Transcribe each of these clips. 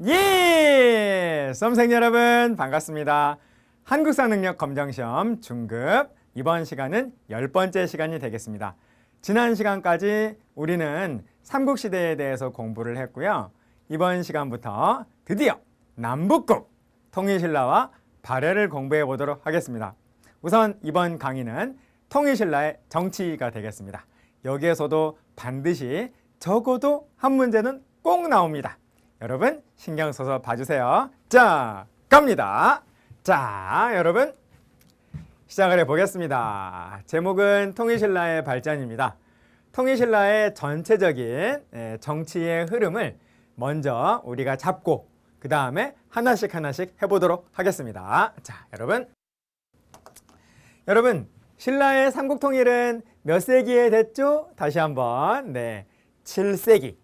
예! 수험생 여러분 반갑습니다. 한국사 능력 검정시험 중급 이번 시간은 10번째 시간이 되겠습니다. 지난 시간까지 우리는 삼국시대에 대해서 공부를 했고요. 이번 시간부터 드디어 남북국 통일신라와 발해를 공부해 보도록 하겠습니다. 우선 이번 강의는 통일신라의 정치가 되겠습니다. 여기에서도 반드시 적어도 한 문제는 꼭 나옵니다. 여러분 신경 써서 봐주세요. 자, 갑니다. 자, 여러분 시작을 해보겠습니다. 제목은 통일신라의 발전입니다. 통일신라의 전체적인 정치의 흐름을 먼저 우리가 잡고 그 다음에 하나씩 해보도록 하겠습니다. 자, 여러분 신라의 삼국통일은 몇 세기에 됐죠? 다시 한번 7세기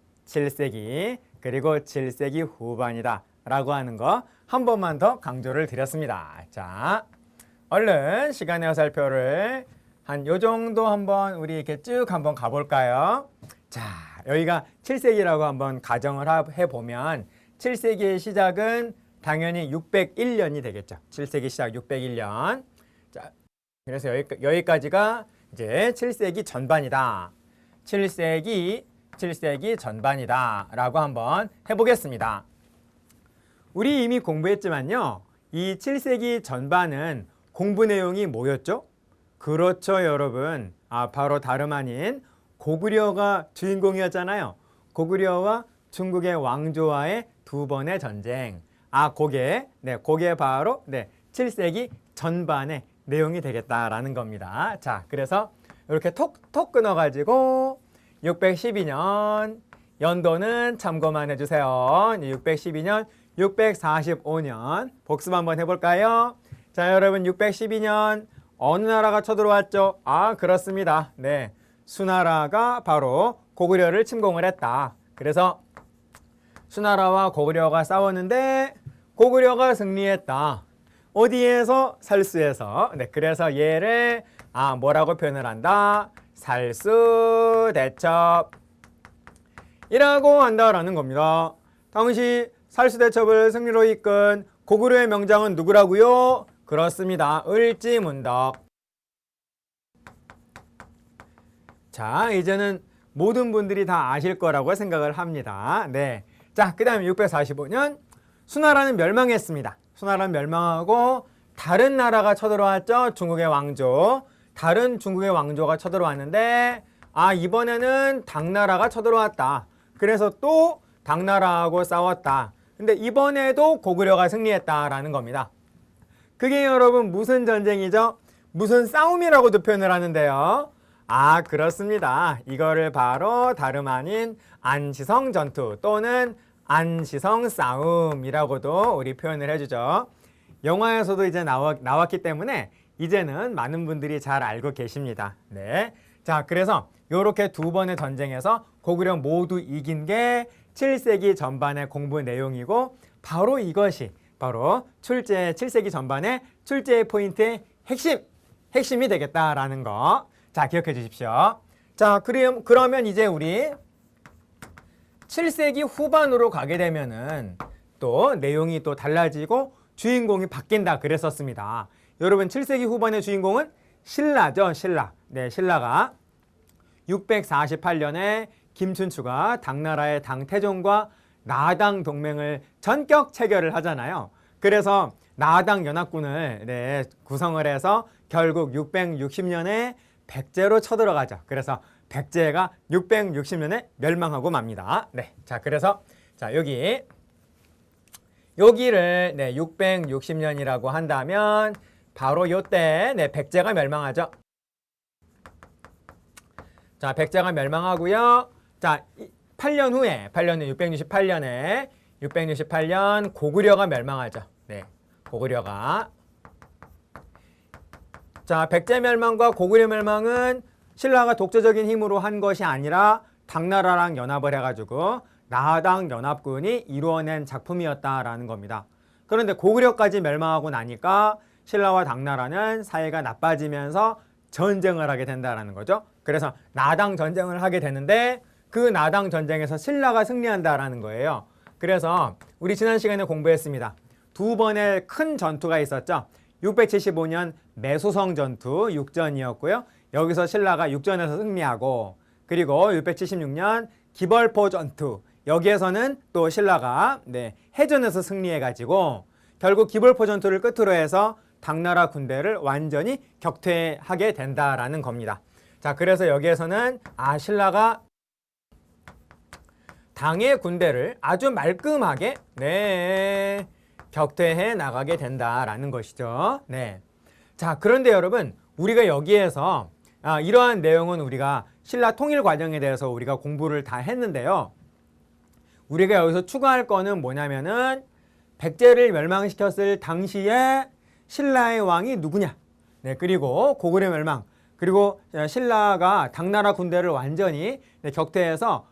그리고 7세기 후반이다 라고 하는 거 한 번만 더 강조를 드렸습니다. 자, 얼른 시간의 화살표를 한 요 정도 한번 우리 이렇게 쭉 한번 가볼까요? 자, 여기가 7세기라고 한번 가정을 해보면 7세기의 시작은 당연히 601년이 되겠죠. 7세기 시작 601년. 자, 그래서 여기까지가 이제 7세기 전반이다. 7세기 전반이다 라고 한번 해보겠습니다. 우리 이미 공부했지만요. 이 7세기 전반은 공부 내용이 뭐였죠? 그렇죠, 여러분. 바로 다름 아닌 고구려가 주인공이었잖아요. 고구려와 중국의 왕조와의 두 번의 전쟁. 그게 바로 7세기 전반의 내용이 되겠다라는 겁니다. 자, 그래서 이렇게 톡톡 끊어가지고 612년 연도는 참고만 해주세요. 612년, 645년 복습 한번 해볼까요? 자, 여러분 612년 어느 나라가 쳐들어왔죠? 그렇습니다. 수나라가 바로 고구려를 침공을 했다. 그래서 수나라와 고구려가 싸웠는데 고구려가 승리했다. 어디에서? 살수에서. 그래서 얘를 뭐라고 표현을 한다? 살수대첩이라고 한다라는 겁니다. 당시 살수대첩을 승리로 이끈 고구려의 명장은 누구라고요? 그렇습니다. 을지문덕. 자, 이제는 모든 분들이 다 아실 거라고 생각을 합니다. 자, 그 다음에 645년 수나라는 멸망했습니다. 수나라는 멸망하고 다른 나라가 쳐들어왔죠. 중국의 왕조. 다른 중국의 왕조가 쳐들어왔는데 이번에는 당나라가 쳐들어왔다. 그래서 또 당나라하고 싸웠다. 근데 이번에도 고구려가 승리했다라는 겁니다. 그게 여러분 무슨 전쟁이죠? 무슨 싸움이라고도 표현을 하는데요. 그렇습니다. 이거를 바로 다름 아닌 안시성 전투 또는 안시성 싸움이라고도 우리 표현을 해주죠. 영화에서도 이제 나왔기 때문에 이제는 많은 분들이 잘 알고 계십니다. 자, 그래서 이렇게 두 번의 전쟁에서 고구려 모두 이긴 게 7세기 전반의 공부 내용이고 바로 이것이 바로 7세기 전반의 출제 포인트의 핵심이 되겠다라는 거. 자, 기억해 주십시오. 자, 그러면 이제 우리 7세기 후반으로 가게 되면은 또 내용이 또 달라지고 주인공이 바뀐다 그랬었습니다. 여러분 7세기 후반의 주인공은 신라죠. 신라가 648년에 김춘추가 당나라의 당태종과 나당 동맹을 전격 체결을 하잖아요. 그래서 나당 연합군을 구성을 해서 결국 660년에 백제로 쳐들어가죠. 그래서 백제가 660년에 멸망하고 맙니다. 자, 그래서 자, 여기를 660년이라고 한다면 바로 요때 백제가 멸망하죠. 자, 백제가 멸망하고요. 자, 8년 후에 668년 고구려가 멸망하죠. 고구려가. 자, 백제 멸망과 고구려 멸망은 신라가 독자적인 힘으로 한 것이 아니라 당나라랑 연합을 해가지고 나당 연합군이 이루어낸 작품이었다라는 겁니다. 그런데 고구려까지 멸망하고 나니까 신라와 당나라는 사이가 나빠지면서 전쟁을 하게 된다라는 거죠. 그래서 나당 전쟁을 하게 되는데 그 나당 전쟁에서 신라가 승리한다라는 거예요. 그래서 우리 지난 시간에 공부했습니다. 두 번의 큰 전투가 있었죠. 675년 매소성 전투 육전이었고요. 여기서 신라가 육전에서 승리하고, 그리고 676년 기벌포 전투, 여기에서는 또 신라가 해전에서 승리해가지고 결국 기벌포 전투를 끝으로 해서 당나라 군대를 완전히 격퇴하게 된다라는 겁니다. 자, 그래서 여기에서는 신라가 당의 군대를 아주 말끔하게 격퇴해 나가게 된다라는 것이죠. 자, 그런데 여러분, 우리가 여기에서 이러한 내용은 우리가 신라 통일 과정에 대해서 우리가 공부를 다 했는데요. 우리가 여기서 추가할 거는 뭐냐면은 백제를 멸망시켰을 당시에 신라의 왕이 누구냐, 그리고 고구려 멸망, 그리고 신라가 당나라 군대를 완전히 격퇴해서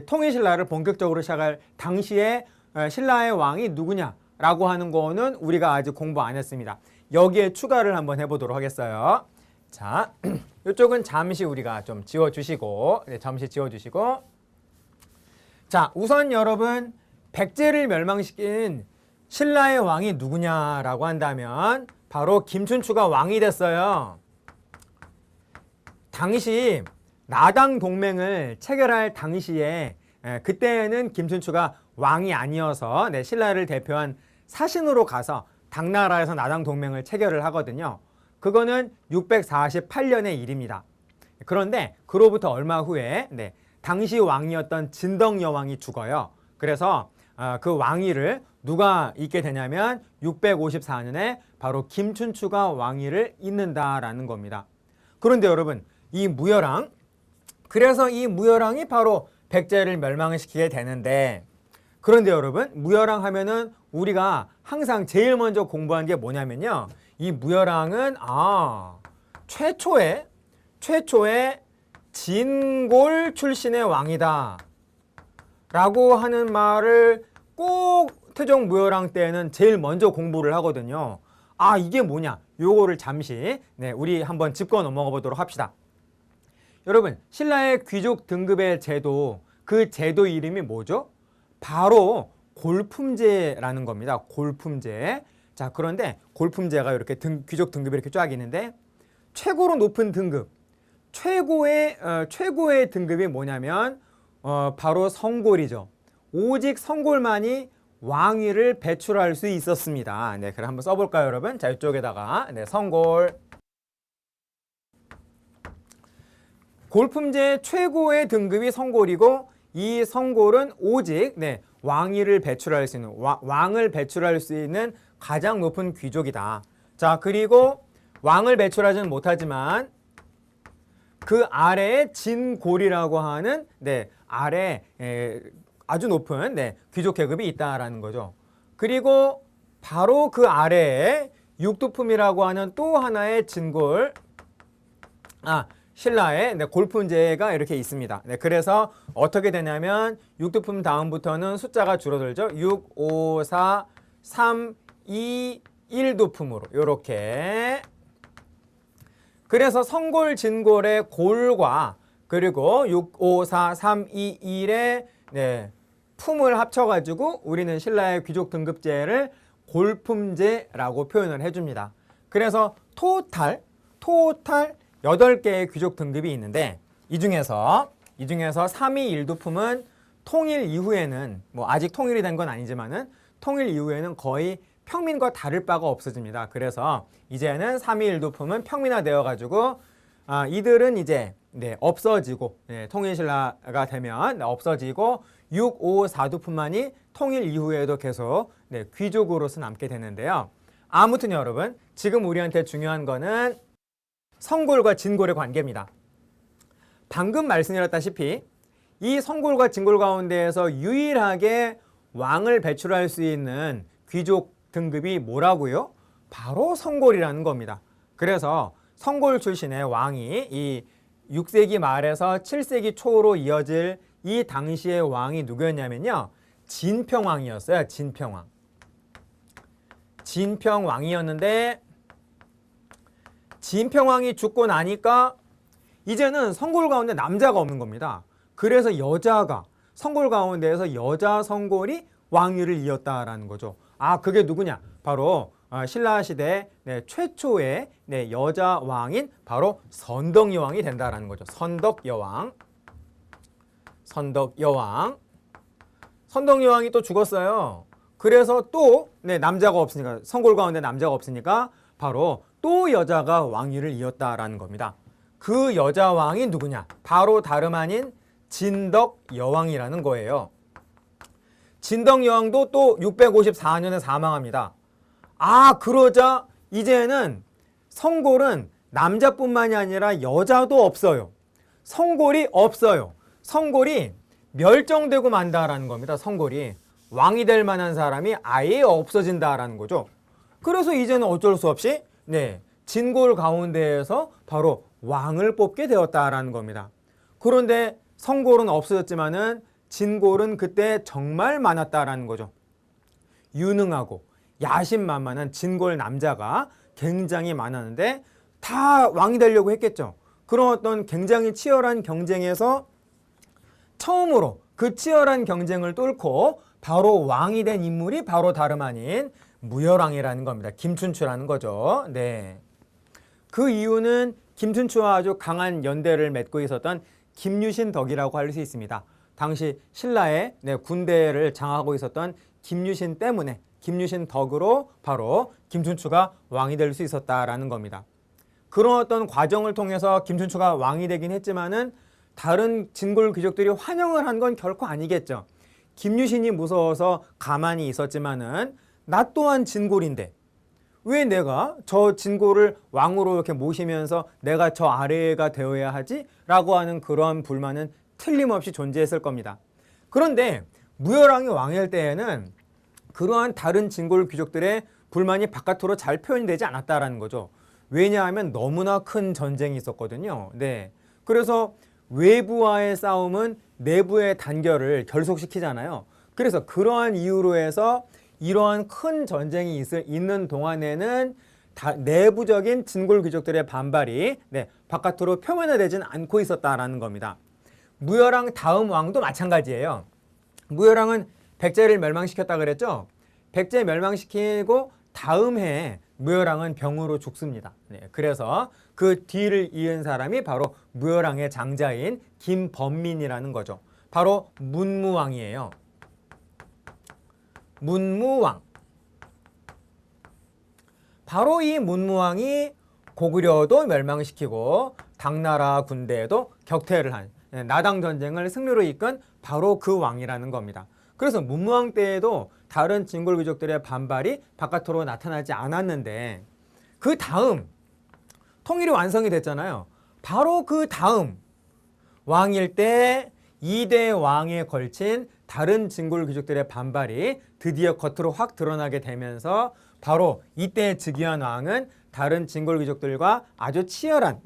통일 신라를 본격적으로 시작할 당시에 신라의 왕이 누구냐라고 하는 거는 우리가 아직 공부 안 했습니다. 여기에 추가를 한번 해보도록 하겠어요. 자, 이쪽은 잠시 우리가 좀 지워주시고, 잠시 지워주시고. 자, 우선 여러분, 백제를 멸망시킨 신라의 왕이 누구냐라고 한다면 바로 김춘추가 왕이 됐어요. 당시 나당 동맹을 체결할 당시에 그때는 김춘추가 왕이 아니어서 신라를 대표한 사신으로 가서 당나라에서 나당 동맹을 체결을 하거든요. 그거는 648년의 일입니다. 그런데 그로부터 얼마 후에 당시 왕이었던 진덕 여왕이 죽어요. 그래서 그 왕위를 누가 잇게 되냐면 654년에 바로 김춘추가 왕위를 잇는다라는 겁니다. 그런데 여러분, 이 무열왕, 그래서 이 무열왕이 바로 백제를 멸망시키게 되는데, 그런데 여러분, 무열왕 하면은 우리가 항상 제일 먼저 공부한 게 뭐냐면요, 이 무열왕은 최초의 진골 출신의 왕이다 라고 하는 말을 꼭 태종 무열왕 때는 제일 먼저 공부를 하거든요. 이게 뭐냐, 요거를 잠시 우리 한번 짚고 넘어가 보도록 합시다. 여러분, 신라의 귀족 등급의 제도, 그 제도 이름이 뭐죠? 바로 골품제라는 겁니다. 골품제. 자, 그런데 골품제가 이렇게 귀족 등급이 이렇게 쫙 있는데, 최고로 높은 등급, 최고의 등급이 뭐냐면 바로 성골이죠. 오직 성골만이 왕위를 배출할 수 있었습니다. 그럼 한번 써볼까요, 여러분? 자, 이쪽에다가 성골. 골품제 최고의 등급이 성골이고, 이 성골은 오직 왕위를 배출할 수 있는, 왕을 배출할 수 있는 가장 높은 귀족이다. 자, 그리고 왕을 배출하지는 못하지만 그 아래에 진골이라고 하는 아래 아주 높은 귀족 계급이 있다라는 거죠. 그리고 바로 그 아래에 육두품이라고 하는 또 하나의 진골, 신라의 골품제가 이렇게 있습니다. 그래서 어떻게 되냐면 육두품 다음부터는 숫자가 줄어들죠. 6, 5, 4, 3, 2, 1두품으로 이렇게. 그래서 성골, 진골의 골과 그리고 6, 5, 4, 3, 2, 1의 품을 합쳐가지고 우리는 신라의 귀족 등급제를 골품제라고 표현을 해줍니다. 그래서 토탈 8개의 귀족 등급이 있는데, 이 중에서 3위 1두품은 통일 이후에는, 아직 통일이 된 건 아니지만은 통일 이후에는 거의 평민과 다를 바가 없어집니다. 그래서 이제는 3위 1두품은 평민화되어 가지고 이들은 이제 없어지고, 통일신라가 되면 없어지고 6, 5, 4두품만이 통일 이후에도 계속 귀족으로서 남게 되는데요. 아무튼 여러분, 지금 우리한테 중요한 거는 성골과 진골의 관계입니다. 방금 말씀드렸다시피 이 성골과 진골 가운데에서 유일하게 왕을 배출할 수 있는 귀족 등급이 뭐라고요? 바로 성골이라는 겁니다. 그래서 성골 출신의 왕이 이 6세기 말에서 7세기 초로 이어질 이 당시의 왕이 누구였냐면요, 진평왕이었어요. 진평왕이었는데, 진평왕이 죽고 나니까 이제는 성골 가운데 남자가 없는 겁니다. 그래서 성골 가운데에서 여자 성골이 왕위를 이었다라는 거죠. 아, 그게 누구냐? 바로 신라 시대 최초의 여자 왕인 바로 선덕 여왕이 된다라는 거죠. 선덕 여왕. 선덕 여왕. 선덕 여왕이 또 죽었어요. 그래서 또 남자가 없으니까, 성골 가운데 남자가 없으니까 바로 또 여자가 왕위를 이었다라는 겁니다. 그 여자 왕이 누구냐? 바로 다름 아닌 진덕 여왕이라는 거예요. 진덕 여왕도 또 654년에 사망합니다. 아, 그러자 이제는 성골은 남자뿐만이 아니라 여자도 없어요. 성골이 없어요. 성골이 멸종되고 만다라는 겁니다. 성골이. 왕이 될 만한 사람이 아예 없어진다라는 거죠. 그래서 이제는 어쩔 수 없이 진골 가운데에서 바로 왕을 뽑게 되었다라는 겁니다. 그런데 성골은 없어졌지만은 진골은 그때 정말 많았다라는 거죠. 유능하고 야심만만한 진골 남자가 굉장히 많았는데 다 왕이 되려고 했겠죠. 그런 어떤 굉장히 치열한 경쟁에서 처음으로 그 치열한 경쟁을 뚫고 바로 왕이 된 인물이 바로 다름 아닌 무열왕이라는 겁니다. 김춘추라는 거죠. 네. 그 이유는 김춘추와 아주 강한 연대를 맺고 있었던 김유신 덕이라고 할 수 있습니다. 당시 신라의 군대를 장하고 있었던 김유신 때문에, 김유신 덕으로 바로 김춘추가 왕이 될 수 있었다라는 겁니다. 그런 어떤 과정을 통해서 김춘추가 왕이 되긴 했지만은 다른 진골 귀족들이 환영을 한 건 결코 아니겠죠. 김유신이 무서워서 가만히 있었지만은 나 또한 진골인데 왜 내가 저 진골을 왕으로 이렇게 모시면서 내가 저 아래가 되어야 하지? 라고 하는 그런 불만은 틀림없이 존재했을 겁니다. 그런데 무열왕이 왕일 때에는 그러한 다른 진골 귀족들의 불만이 바깥으로 잘 표현되지 않았다라는 거죠. 왜냐하면 너무나 큰 전쟁이 있었거든요. 네. 그래서 외부와의 싸움은 내부의 단결을 결속시키잖아요. 그래서 그러한 이유로 해서 이러한 큰 전쟁이 있는 동안에는 내부적인 진골 귀족들의 반발이 바깥으로 표면화되지는 않고 있었다라는 겁니다. 무열왕 다음 왕도 마찬가지예요. 무열왕은 백제를 멸망시켰다 그랬죠. 백제 멸망시키고 다음 해에 무열왕은 병으로 죽습니다. 그래서 그 뒤를 이은 사람이 바로 무열왕의 장자인 김범민이라는 거죠. 바로 문무왕이에요. 문무왕. 바로 이 문무왕이 고구려도 멸망시키고 당나라 군대에도 격퇴를 한 나당 전쟁을 승리로 이끈 바로 그 왕이라는 겁니다. 그래서 문무왕 때에도 다른 진골 귀족들의 반발이 바깥으로 나타나지 않았는데 그 다음 통일이 완성이 됐잖아요. 바로 그 다음 왕일 때 2대 왕에 걸친 다른 진골 귀족들의 반발이 드디어 겉으로 확 드러나게 되면서 바로 이때 즉위한 왕은 다른 진골 귀족들과 아주 치열한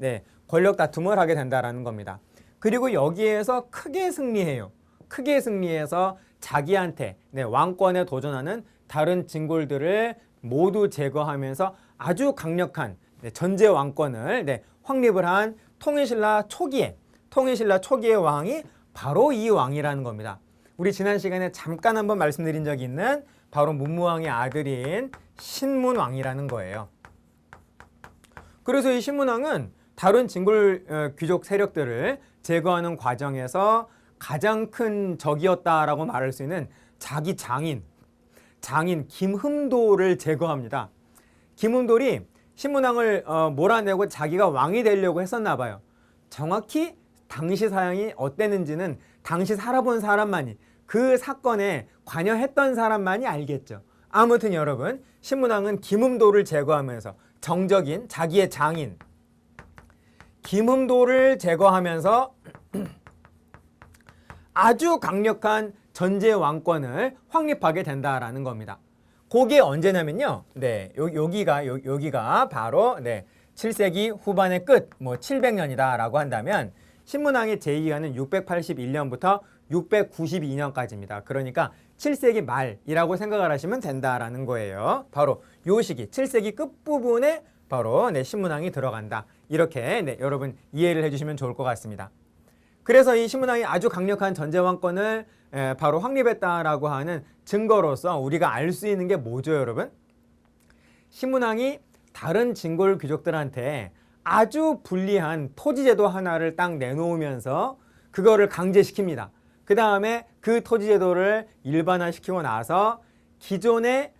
권력 다툼을 하게 된다는 겁니다. 그리고 여기에서 크게 승리해요. 크게 승리해서 자기한테 왕권에 도전하는 다른 진골들을 모두 제거하면서 아주 강력한 전제 왕권을 확립을 한 통일신라 초기의 왕이 바로 이 왕이라는 겁니다. 우리 지난 시간에 잠깐 한번 말씀드린 적이 있는 바로 문무왕의 아들인 신문왕이라는 거예요. 그래서 이 신문왕은 다른 진골 귀족 세력들을 제거하는 과정에서 가장 큰 적이었다라고 말할 수 있는 자기 장인 김흠돌을 제거합니다. 김흠돌이 신문왕을 몰아내고 자기가 왕이 되려고 했었나 봐요. 정확히 당시 사양이 어땠는지는 당시 살아본 사람만이, 그 사건에 관여했던 사람만이 알겠죠. 아무튼 여러분, 신문왕은 김흠돌을 제거하면서 정적인 자기의 장인 김흠돌을 제거하면서 아주 강력한 전제 왕권을 확립하게 된다라는 겁니다. 그게 언제냐면요. 여기가 바로 7세기 후반의 끝, 700년이다라고 한다면 신문왕의 제2기간은 681년부터 692년까지입니다. 그러니까 7세기 말이라고 생각을 하시면 된다라는 거예요. 바로 요 시기 7세기 끝부분에 바로 신문왕이 들어간다. 이렇게 여러분 이해를 해주시면 좋을 것 같습니다. 그래서 이 신문왕이 아주 강력한 전제 왕권을 바로 확립했다라고 하는 증거로서 우리가 알 수 있는 게 뭐죠, 여러분? 신문왕이 다른 진골 귀족들한테 아주 불리한 토지제도 하나를 딱 내놓으면서 그거를 강제시킵니다. 그 다음에 그 토지제도를 일반화시키고 나서 기존의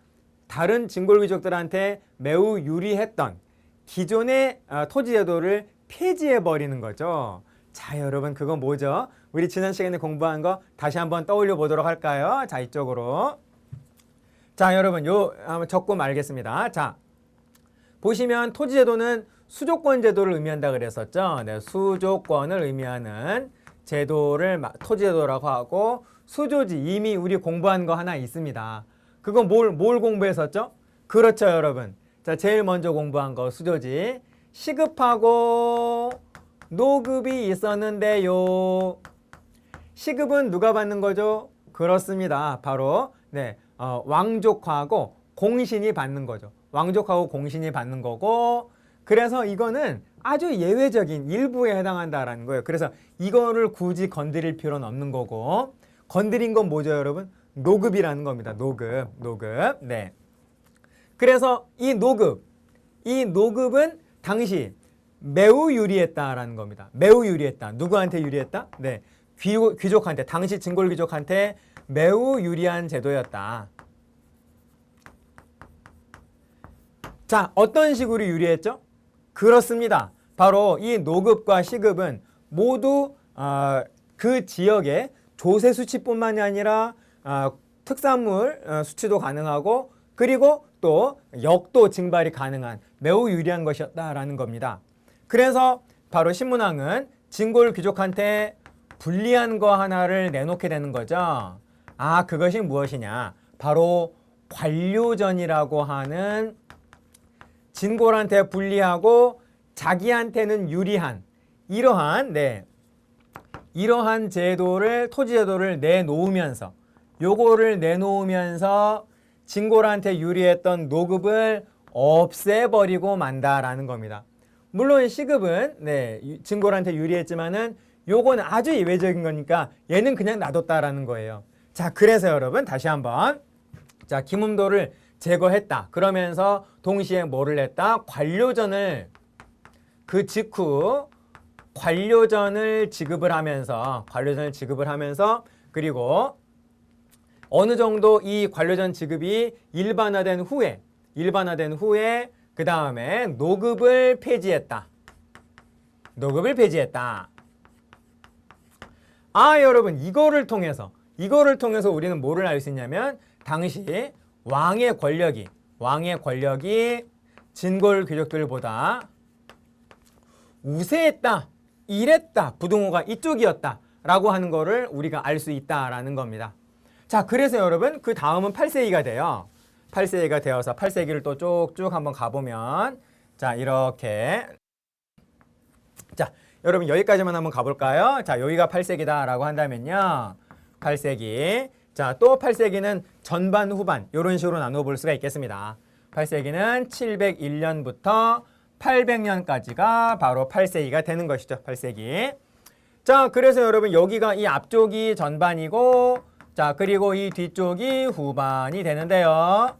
다른 진골 귀족들한테 매우 유리했던 기존의 토지제도를 폐지해버리는 거죠. 자, 여러분, 그건 뭐죠? 우리 지난 시간에 공부한 거 다시 한번 떠올려 보도록 할까요? 자, 이쪽으로. 자, 여러분, 한번 적고 말겠습니다. 자, 보시면 토지제도는 수조권 제도를 의미한다 그랬었죠. 네, 수조권을 의미하는 제도를 토지제도라고 하고, 수조지 이미 우리 공부한 거 하나 있습니다. 그거 뭘 공부했었죠? 그렇죠, 여러분. 자, 제일 먼저 공부한 거 수조지. 시급하고 노급이 있었는데요. 시급은 누가 받는 거죠? 그렇습니다. 바로 왕족하고 공신이 받는 거죠. 왕족하고 공신이 받는 거고, 그래서 이거는 아주 예외적인 일부에 해당한다라는 거예요. 그래서 이거를 굳이 건드릴 필요는 없는 거고, 건드린 건 뭐죠, 여러분? 노급이라는 겁니다. 노급. 네. 그래서 이 노급은 당시 매우 유리했다라는 겁니다. 매우 유리했다. 누구한테 유리했다? 네. 귀족한테, 당시 진골 귀족한테 매우 유리한 제도였다. 자, 어떤 식으로 유리했죠? 그렇습니다. 바로 이 노급과 시급은 모두 그 지역의 조세 수치뿐만이 아니라 특산물 수치도 가능하고, 그리고 또 역도 증발이 가능한 매우 유리한 것이었다라는 겁니다. 그래서 바로 신문왕은 진골 귀족한테 불리한 거 하나를 내놓게 되는 거죠. 그것이 무엇이냐? 바로 관료전이라고 하는 진골한테 불리하고 자기한테는 유리한 이러한 제도를, 토지제도를 요거를 내놓으면서 진골한테 유리했던 노급을 없애버리고 만다라는 겁니다. 물론 시급은 진골한테 유리했지만은 요거는 아주 예외적인 거니까 얘는 그냥 놔뒀다라는 거예요. 자, 그래서 여러분 다시 한번, 자, 김음도를 제거했다. 그러면서 동시에 뭐를 했다? 관료전을, 그 직후 관료전을 지급을 하면서, 그리고 어느 정도 이 관료전 지급이 일반화된 후에 그 다음에 노급을 폐지했다. 여러분, 이거를 통해서 우리는 뭐를 알 수 있냐면, 당시 왕의 권력이 진골 귀족들보다 우세했다, 이랬다, 부등호가 이쪽이었다 라고 하는 거를 우리가 알 수 있다라는 겁니다. 자, 그래서 여러분, 그 다음은 8세기가 돼요. 8세기가 되어서 8세기를 또 쭉쭉 한번 가보면, 자, 이렇게, 자, 여러분 여기까지만 한번 가볼까요? 자, 여기가 8세기다 라고 한다면요, 8세기, 자, 또 8세기는 전반 후반 이런 식으로 나눠볼 수가 있겠습니다. 8세기는 701년부터 800년까지가 바로 8세기가 되는 것이죠. 8세기. 자, 그래서 여러분 여기가 이 앞쪽이 전반이고, 자, 그리고 이 뒤쪽이 후반이 되는데요.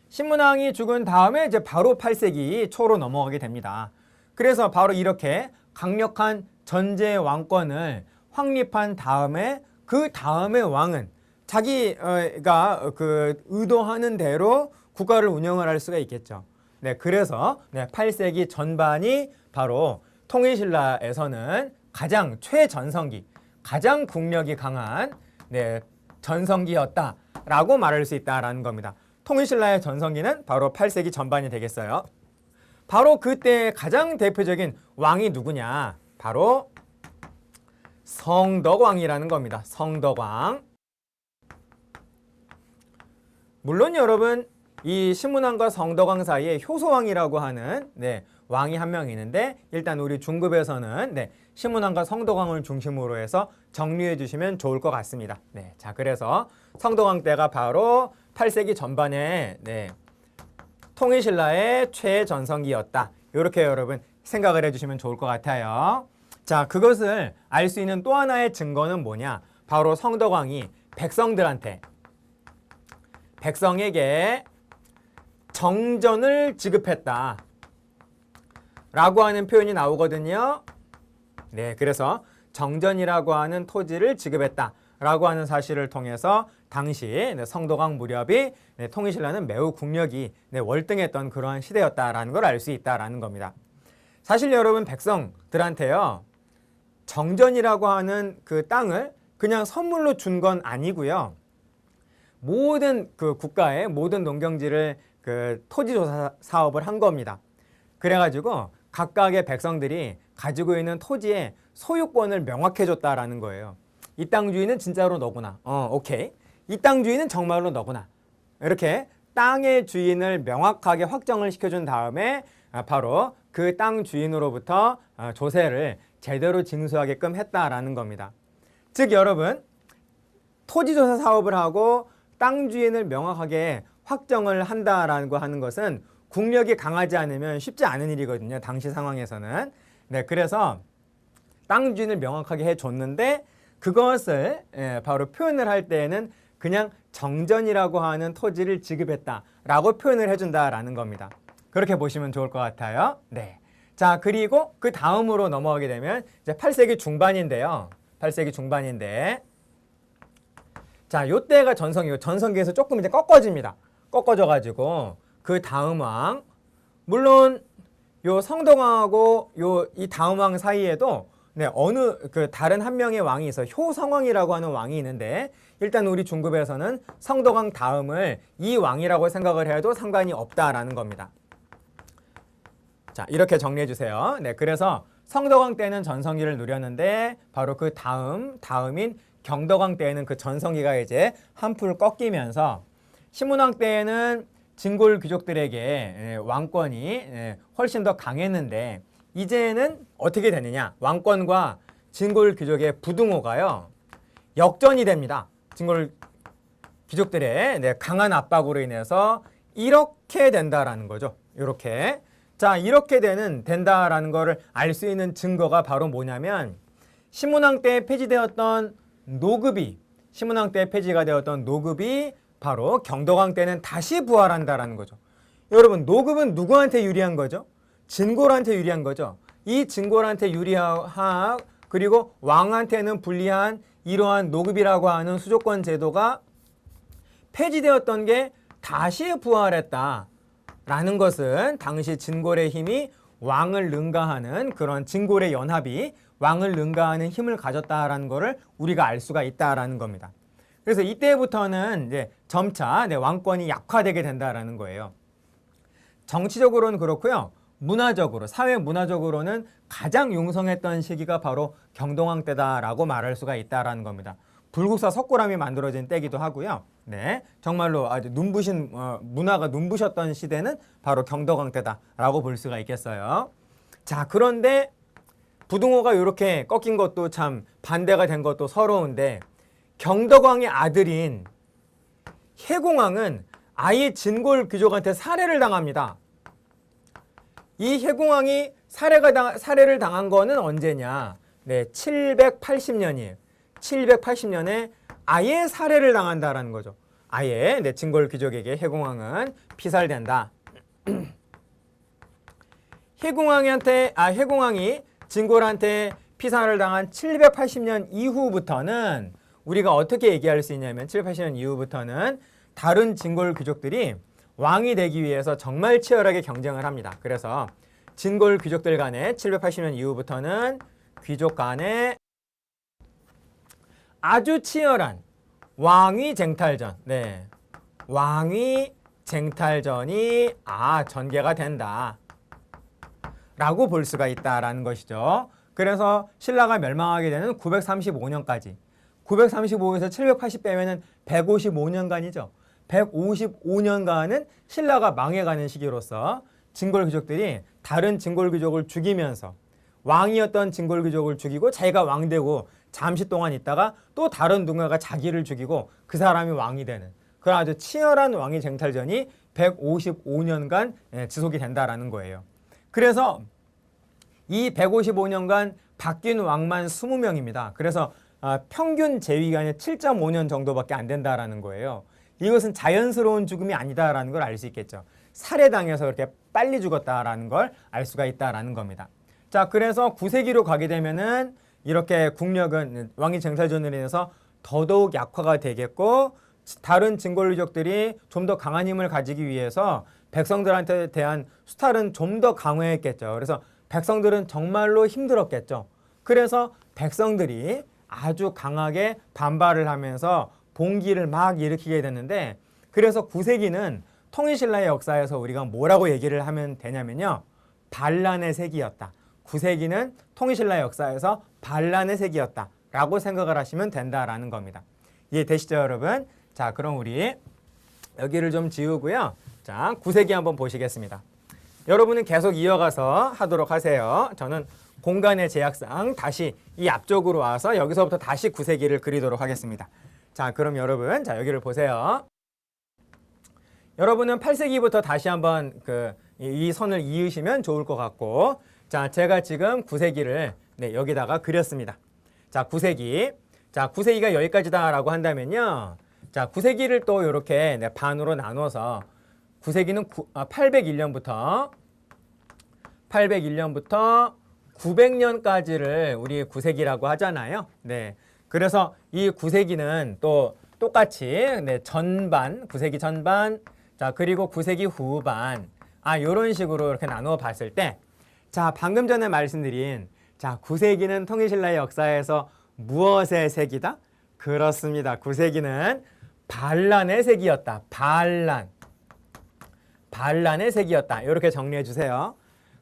신문왕이 죽은 다음에 이제 바로 8세기 초로 넘어가게 됩니다. 그래서 바로 이렇게 강력한 전제 왕권을 확립한 다음에, 그 다음에 왕은 자기가 의도하는 대로 국가를 운영을 할 수가 있겠죠. 네, 그래서 8세기 전반이 바로 통일신라에서는 가장 최전성기, 가장 국력이 강한 전성기였다라고 말할 수 있다라는 겁니다. 통일신라의 전성기는 바로 8세기 전반이 되겠어요. 바로 그때 가장 대표적인 왕이 누구냐? 바로 성덕왕이라는 겁니다. 성덕왕. 물론 여러분, 이 신문왕과 성덕왕 사이에 효소왕이라고 하는 왕이 한 명 있는데, 일단 우리 중급에서는 신문왕과 성덕왕을 중심으로 해서 정리해 주시면 좋을 것 같습니다. 자, 그래서 성덕왕 때가 바로 8세기 전반에 통일신라의 최전성기였다. 이렇게 여러분 생각을 해주시면 좋을 것 같아요. 자, 그것을 알 수 있는 또 하나의 증거는 뭐냐? 바로 성덕왕이 백성에게 정전을 지급했다 라고 하는 표현이 나오거든요. 네, 그래서 정전이라고 하는 토지를 지급했다 라고 하는 사실을 통해서 당시 성덕왕 무렵이 통일신라는 매우 국력이 월등했던 그러한 시대였다라는 걸 알 수 있다라는 겁니다. 사실 여러분, 백성들한테요, 정전이라고 하는 그 땅을 그냥 선물로 준 건 아니고요. 모든 그 국가의 모든 농경지를 그 토지조사 사업을 한 겁니다. 그래가지고 각각의 백성들이 가지고 있는 토지의 소유권을 명확해줬다라는 거예요. 이 땅 주인은 진짜로 너구나. 오케이. 이 땅 주인은 정말로 너구나. 이렇게 땅의 주인을 명확하게 확정을 시켜준 다음에 바로 그 땅 주인으로부터 조세를 제대로 징수하게끔 했다라는 겁니다. 즉 여러분, 토지조사 사업을 하고 땅 주인을 명확하게 확정을 한다라고 하는 것은 국력이 강하지 않으면 쉽지 않은 일이거든요. 당시 상황에서는. 네, 그래서 땅 주인을 명확하게 해줬는데 그것을 바로 표현을 할 때에는 그냥 정전이라고 하는 토지를 지급했다라고 표현을 해준다라는 겁니다. 그렇게 보시면 좋을 것 같아요. 네. 자, 그리고 그 다음으로 넘어가게 되면 이제 8세기 중반인데요. 8세기 중반인데, 자, 요때가 전성기고 전성기에서 조금 이제 꺾어집니다. 꺾어져가지고 그 다음 왕, 물론 요 성덕왕하고 이 다음 왕 사이에도 어느 그 다른 한 명의 왕이 있어, 효성왕이라고 하는 왕이 있는데, 일단 우리 중급에서는 성덕왕 다음을 이 왕이라고 생각을 해도 상관이 없다라는 겁니다. 자, 이렇게 정리해 주세요. 네, 그래서 성덕왕 때는 전성기를 누렸는데 바로 그 다음인 경덕왕 때에는 그 전성기가 이제 한풀 꺾이면서 신문왕 때에는 진골 귀족들에게 왕권이 훨씬 더 강했는데, 이제는 어떻게 되느냐? 왕권과 진골 귀족의 부등호가요, 역전이 됩니다. 진골 귀족들의 강한 압박으로 인해서 이렇게 된다라는 거죠. 이렇게. 자, 이렇게 된다라는 거를 알 수 있는 증거가 바로 뭐냐면, 신문왕 때 폐지되었던 노급이, 신문왕 때 폐지가 되었던 노급이 바로 경덕왕 때는 다시 부활한다라는 거죠. 여러분, 노급은 누구한테 유리한 거죠? 진골한테 유리한 거죠. 이 진골한테 유리한, 그리고 왕한테는 불리한 이러한 노급이라고 하는 수조권 제도가 폐지되었던 게 다시 부활했다 라는 것은 당시 진골의 힘이 왕을 능가하는, 그런 진골의 연합이 왕을 능가하는 힘을 가졌다라는 것을 우리가 알 수가 있다라는 겁니다. 그래서 이때부터는 이제 점차 왕권이 약화되게 된다라는 거예요. 정치적으로는 그렇고요. 문화적으로, 사회 문화적으로는 가장 융성했던 시기가 바로 경동왕 때다라고 말할 수가 있다라는 겁니다. 불국사 석굴암이 만들어진 때기도 하고요. 네, 정말로 아주 눈부신 문화가 눈부셨던 시대는 바로 경덕왕 때다라고 볼 수가 있겠어요. 자, 그런데 부등호가 이렇게 꺾인 것도 참 반대가 된 것도 서러운데, 경덕왕의 아들인 혜공왕은 아예 진골 귀족한테 살해를 당합니다. 이 혜공왕이 살해를 당한 거는 언제냐? 네, 780년이에요. 780년에 아예 살해를 당한다라는 거죠. 아예 진골 귀족에게 혜공왕은 피살된다. 혜공왕이 진골한테 피살을 당한 780년 이후부터는 우리가 어떻게 얘기할 수 있냐면, 780년 이후부터는 다른 진골 귀족들이 왕이 되기 위해서 정말 치열하게 경쟁을 합니다. 그래서 진골 귀족들 간에 780년 이후부터는 귀족 간에 아주 치열한 왕위 쟁탈전, 네, 왕위 쟁탈전이 전개가 된다 라고 볼 수가 있다라는 것이죠. 그래서 신라가 멸망하게 되는 935년까지, 935에서 780 빼면은 155년간이죠. 155년간은 신라가 망해가는 시기로서 진골 귀족들이 다른 진골 귀족을 죽이면서, 왕이었던 진골 귀족을 죽이고 자기가 왕 되고 잠시 동안 있다가 또 다른 누군가가 자기를 죽이고 그 사람이 왕이 되는 그런 아주 치열한 왕위 쟁탈전이 155년간 지속이 된다라는 거예요. 그래서 이 155년간 바뀐 왕만 20명입니다. 그래서 평균 재위기간이 7.5년 정도밖에 안 된다라는 거예요. 이것은 자연스러운 죽음이 아니다라는 걸 알 수 있겠죠. 살해당해서 그렇게 빨리 죽었다라는 걸 알 수가 있다라는 겁니다. 자, 그래서 9세기로 가게 되면은 이렇게 국력은 왕위 쟁탈전으로 인해서 더더욱 약화가 되겠고, 다른 진골류족들이 좀 더 강한 힘을 가지기 위해서 백성들한테 대한 수탈은 좀 더 강화했겠죠. 그래서 백성들은 정말로 힘들었겠죠. 그래서 백성들이 아주 강하게 반발을 하면서 봉기를 막 일으키게 됐는데, 그래서 9세기는 통일신라의 역사에서 우리가 뭐라고 얘기를 하면 되냐면요, 반란의 세기였다. 9세기는 통일신라의 역사에서 반란의 세기였다 라고 생각을 하시면 된다라는 겁니다. 이해되시죠, 여러분? 자, 그럼 우리 여기를 좀 지우고요. 자, 9세기 한번 보시겠습니다. 여러분은 계속 이어가서 하도록 하세요. 저는 공간의 제약상 다시 이 앞쪽으로 와서 여기서부터 다시 9세기를 그리도록 하겠습니다. 자, 그럼 여러분, 자, 여기를 보세요. 여러분은 8세기부터 다시 한번 이 선을 이으시면 좋을 것 같고, 자, 제가 지금 9세기를 여기다가 그렸습니다. 자, 9세기. 자, 9세기가 여기까지다라고 한다면요. 자, 9세기를 또 이렇게 반으로 나눠서 9세기는 801년부터 900년까지를 우리 9세기라고 하잖아요. 네. 그래서 이 9세기는 또 똑같이 전반, 9세기 전반, 자, 그리고 9세기 후반, 요런 식으로 이렇게 나누어 봤을 때, 자, 방금 전에 말씀드린, 자, 9세기는 통일신라의 역사에서 무엇의 세기다? 그렇습니다. 9세기는 반란의 세기였다. 반란의 세기였다. 이렇게 정리해 주세요.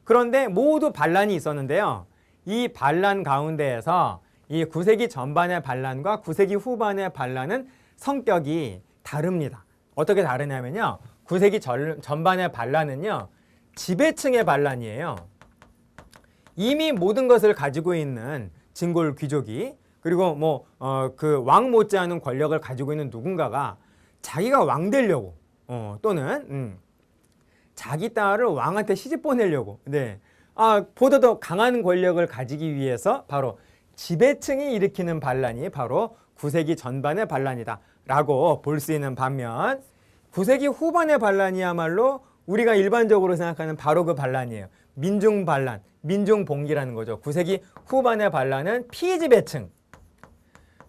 그런데 모두 반란이 있었는데요. 이 반란 가운데에서 이 9세기 전반의 반란과 9세기 후반의 반란은 성격이 다릅니다. 어떻게 다르냐면요. 9세기 전반의 반란은요, 지배층의 반란이에요. 이미 모든 것을 가지고 있는 진골 귀족이, 그리고 그 왕 못지않은 권력을 가지고 있는 누군가가 자기가 왕 되려고, 또는 자기 딸을 왕한테 시집 보내려고, 보다 더 강한 권력을 가지기 위해서 바로 지배층이 일으키는 반란이 바로 9세기 전반의 반란이다 라고 볼 수 있는 반면, 9세기 후반의 반란이야말로 우리가 일반적으로 생각하는 바로 그 반란이에요. 민중 반란, 민중 봉기라는 거죠. 9세기 후반의 반란은 피지배층,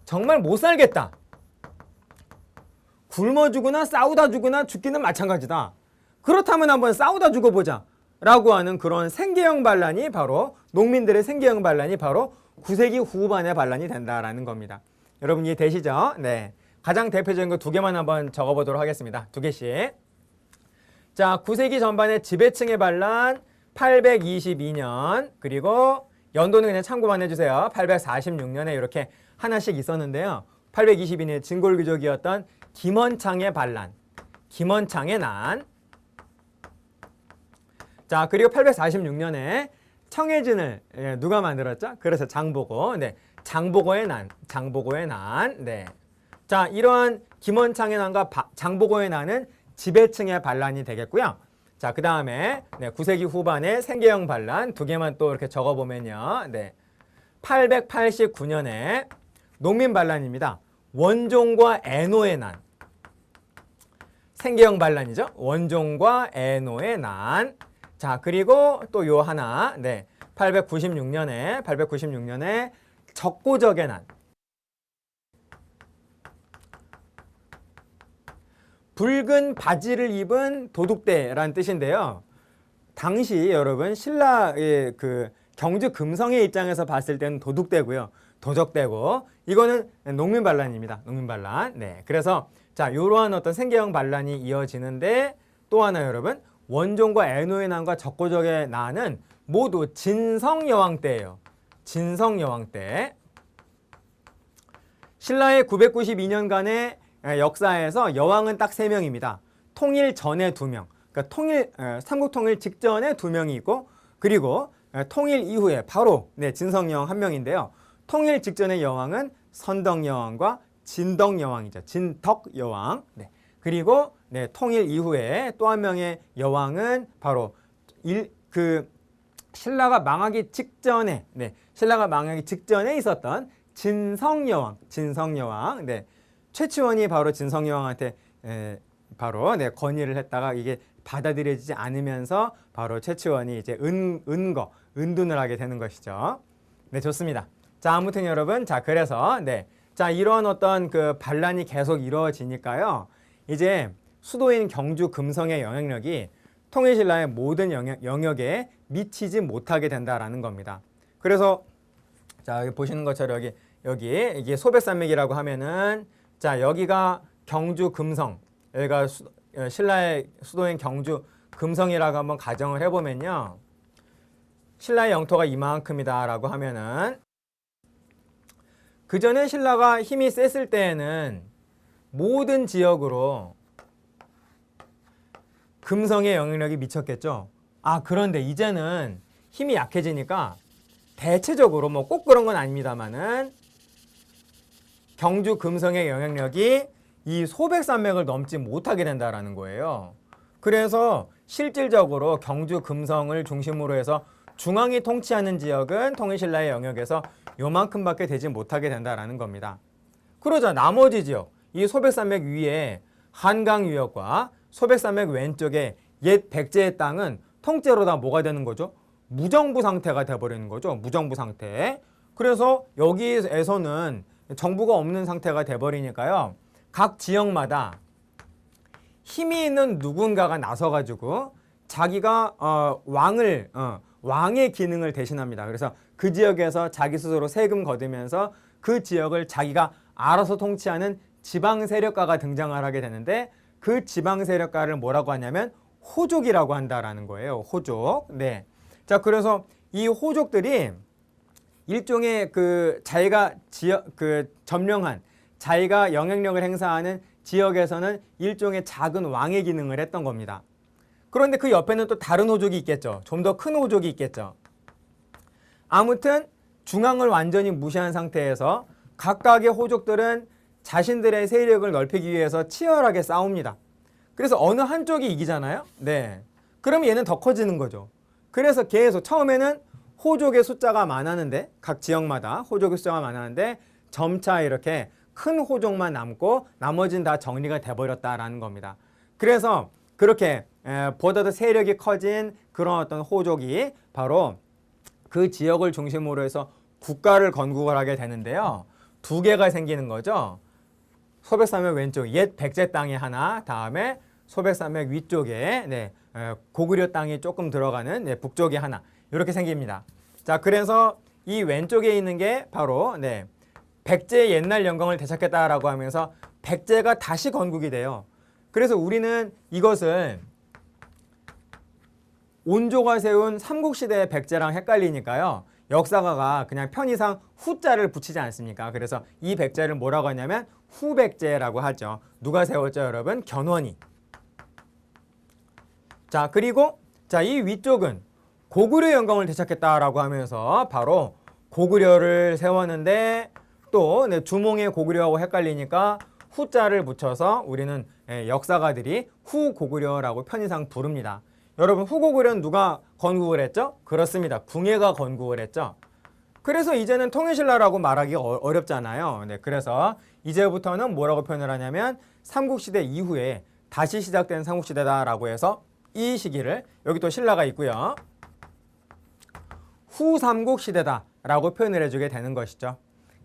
정말 못 살겠다, 굶어 죽으나 싸우다 죽으나 죽기는 마찬가지다, 그렇다면 한번 싸우다 죽어보자 라고 하는 그런 생계형 반란이 바로, 농민들의 생계형 반란이 바로 9세기 후반의 반란이 된다라는 겁니다. 여러분 이해되시죠? 네. 가장 대표적인 거 2개만 한번 적어보도록 하겠습니다. 2개씩. 자, 9세기 전반의 지배층의 반란 822년, 그리고 연도는 그냥 참고만 해주세요. 846년에 이렇게 하나씩 있었는데요. 822년에 진골귀족이었던 김원창의 반란, 김원창의 난. 자, 그리고 846년에 청해진을 누가 만들었죠? 그래서 장보고, 장보고의 난, 장보고의 난. 네. 자, 이러한 김원창의 난과 장보고의 난은 지배층의 반란이 되겠고요. 자, 그 다음에 9세기 후반의 생계형 반란 2개만 또 이렇게 적어보면요. 889년에 농민 반란입니다. 원종과 애노의 난. 생계형 반란이죠. 원종과 애노의 난. 자, 그리고 또 요 하나, 896년에 적고적의 난. 붉은 바지를 입은 도둑대라는 뜻인데요. 당시 여러분 신라의 그 경주 금성의 입장에서 봤을 때는 도둑대고요, 도적대고, 이거는 농민 반란입니다. 농민 반란. 그래서 자, 요러한 어떤 생계형 반란이 이어지는데, 또 하나 여러분, 원종과 애노의 난과 적고적의 난은 모두 진성여왕 때예요. 진성여왕 때. 신라의 992년간의 역사에서 여왕은 딱 3명입니다. 통일 전에 2명, 그러니까 삼국통일 직전에 2명이 있고, 그리고 통일 이후에 바로 진성여왕 1명인데요. 통일 직전의 여왕은 선덕여왕과 진덕여왕이죠. 진덕여왕. 그리고 통일 이후에 또 한 명의 여왕은 바로 신라가 망하기 직전에 있었던 진성여왕. 네. 최치원이 바로 진성여왕한테 바로 건의를 했다가 이게 받아들여지지 않으면서 바로 최치원이 이제 은둔을 하게 되는 것이죠. 네, 좋습니다. 자, 아무튼 여러분, 자, 그래서 자, 이런 어떤 그 반란이 계속 이루어지니까요. 이제 수도인 경주 금성의 영향력이 통일신라의 모든 영역에 미치지 못하게 된다라는 겁니다. 그래서 자, 여기 보시는 것처럼 여기 이게 소백산맥이라고 하면은 자, 여기가 경주 금성, 여기가 신라의 수도인 경주 금성이라고 한번 가정을 해보면요. 신라의 영토가 이만큼이다라고 하면은 그 전에 신라가 힘이 셌을 때에는 모든 지역으로 금성의 영향력이 미쳤겠죠. 아, 그런데 이제는 힘이 약해지니까 대체적으로 뭐 꼭 그런 건 아닙니다만은 경주 금성의 영향력이 이 소백산맥을 넘지 못하게 된다라는 거예요. 그래서 실질적으로 경주 금성을 중심으로 해서 중앙이 통치하는 지역은 통일신라의 영역에서 요만큼밖에 되지 못하게 된다라는 겁니다. 그러자 나머지 지역, 이 소백산맥 위에 한강 유역과 소백산맥 왼쪽에 옛 백제의 땅은 통째로 다 뭐가 되는 거죠? 무정부 상태가 돼버리는 거죠. 무정부 상태. 그래서 여기에서는 정부가 없는 상태가 돼버리니까요. 각 지역마다 힘이 있는 누군가가 나서가지고 자기가 왕의 기능을 대신합니다. 그래서 그 지역에서 자기 스스로 세금 거두면서 그 지역을 자기가 알아서 통치하는 지방 세력가가 등장을 하게 되는데 그 지방 세력가를 뭐라고 하냐면 호족이라고 한다라는 거예요. 호족. 네. 자, 그래서 이 호족들이 일종의 자기가 점령한 자기가 영향력을 행사하는 지역에서는 일종의 작은 왕의 기능을 했던 겁니다. 그런데 그 옆에는 또 다른 호족이 있겠죠. 좀 더 큰 호족이 있겠죠. 아무튼 중앙을 완전히 무시한 상태에서 각각의 호족들은 자신들의 세력을 넓히기 위해서 치열하게 싸웁니다. 그래서 어느 한쪽이 이기잖아요. 네. 그럼 얘는 더 커지는 거죠. 그래서 계속 처음에는 호족의 숫자가 많았는데 각 지역마다 호족의 숫자가 많았는데 점차 이렇게 큰 호족만 남고 나머지는 다 정리가 돼버렸다라는 겁니다. 그래서 그렇게 보다 더 세력이 커진 그런 어떤 호족이 바로 그 지역을 중심으로 해서 국가를 건국을 하게 되는데요. 두 개가 생기는 거죠. 소백산맥 왼쪽 옛 백제 땅이 하나, 다음에 소백산맥 위쪽에 고구려 땅이 조금 들어가는 북쪽에 하나, 이렇게 생깁니다. 자, 그래서 이 왼쪽에 있는 게 바로 백제의 옛날 영광을 되찾겠다라고 하면서 백제가 다시 건국이 돼요. 그래서 우리는 이것을 온조가 세운 삼국시대의 백제랑 헷갈리니까요. 역사가가 그냥 편의상 후자를 붙이지 않습니까? 그래서 이 백제를 뭐라고 하냐면 후백제라고 하죠. 누가 세웠죠, 여러분? 견훤이. 자, 그리고 이 위쪽은 고구려 영광을 되찾겠다라고 하면서 바로 고구려를 세웠는데 또 주몽의 고구려하고 헷갈리니까 후자를 붙여서 우리는 역사가들이 후고구려라고 편의상 부릅니다. 여러분, 후고구려는 누가 건국을 했죠? 그렇습니다. 궁예가 건국을 했죠. 그래서 이제는 통일신라라고 말하기 어렵잖아요. 네, 그래서 이제부터는 뭐라고 표현을 하냐면 삼국시대 이후에 다시 시작된 삼국시대다라고 해서 이 시기를 여기 또 신라가 있고요. 후삼국시대다라고 표현을 해주게 되는 것이죠.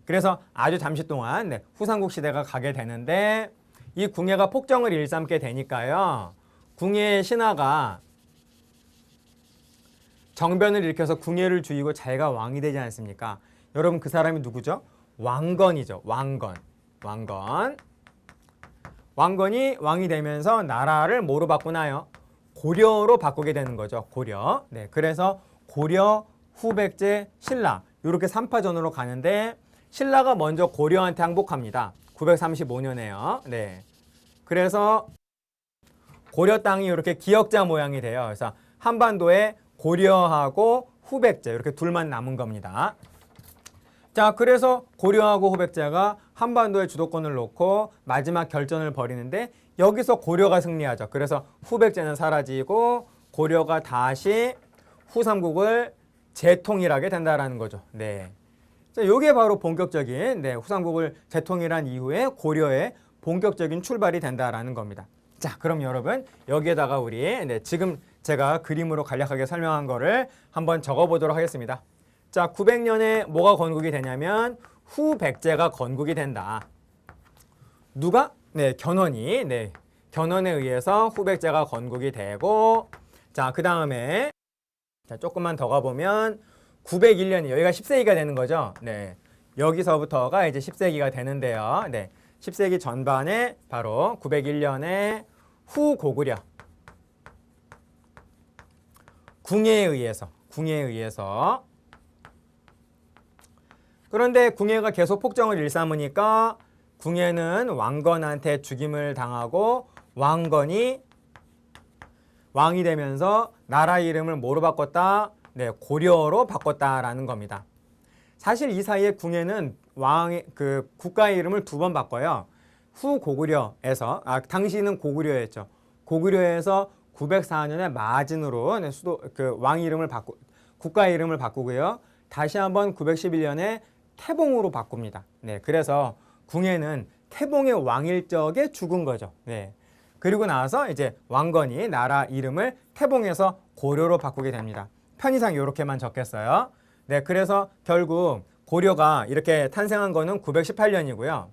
그래서 아주 잠시 동안 후삼국시대가 가게 되는데 이 궁예가 폭정을 일삼게 되니까요. 궁예의 신하가 정변을 일으켜서 궁예를 죽이고 자기가 왕이 되지 않습니까? 여러분, 그 사람이 누구죠? 왕건이죠. 왕건이 왕이 되면서 나라를 뭐로 바꾸나요? 고려로 바꾸게 되는 거죠. 고려. 네, 그래서 고려, 후백제, 신라 이렇게 3파전으로 가는데 신라가 먼저 고려한테 항복합니다. 935년에요. 네. 그래서 고려 땅이 이렇게 기역자 모양이 돼요. 그래서 한반도에 고려하고 후백제 이렇게 둘만 남은 겁니다. 자, 그래서 고려하고 후백제가 한반도에 주도권을 놓고 마지막 결전을 벌이는데 여기서 고려가 승리하죠. 그래서 후백제는 사라지고 고려가 다시 후삼국을 재통일하게 된다라는 거죠. 네. 자, 요게 바로 본격적인 후삼국을 재통일한 이후에 고려의 본격적인 출발이 된다라는 겁니다. 자, 그럼 여러분 여기에다가 우리 지금 제가 그림으로 간략하게 설명한 거를 한번 적어보도록 하겠습니다. 자, 900년에 뭐가 건국이 되냐면 후백제가 건국이 된다. 누가? 견훤이. 견훤에 의해서 후백제가 건국이 되고, 자, 그 다음에 조금만 더 가보면 901년이 여기가 10세기가 되는 거죠. 여기서부터가 이제 10세기가 되는데요. 10세기 전반에 바로 901년에 후고구려 궁예에 의해서 그런데 궁예가 계속 폭정을 일삼으니까 궁예는 왕건한테 죽임을 당하고 왕건이 왕이 되면서 나라 이름을 뭐로 바꿨다? 고려로 바꿨다라는 겁니다. 사실 이 사이에 궁예는 왕의 국가의 이름을 2번 바꿔요. 후고구려에서 당시는 고구려였죠. 고구려에서 904년에 마진으로 왕 이름을 국가 이름을 바꾸고요. 다시 한번 911년에 태봉으로 바꿉니다. 그래서 궁예는 태봉의 왕일 적에 죽은 거죠. 그리고 나서 이제 왕건이 나라 이름을 태봉에서 고려로 바꾸게 됩니다. 편의상 이렇게만 적겠어요. 그래서 결국 고려가 이렇게 탄생한 거는 918년이고요.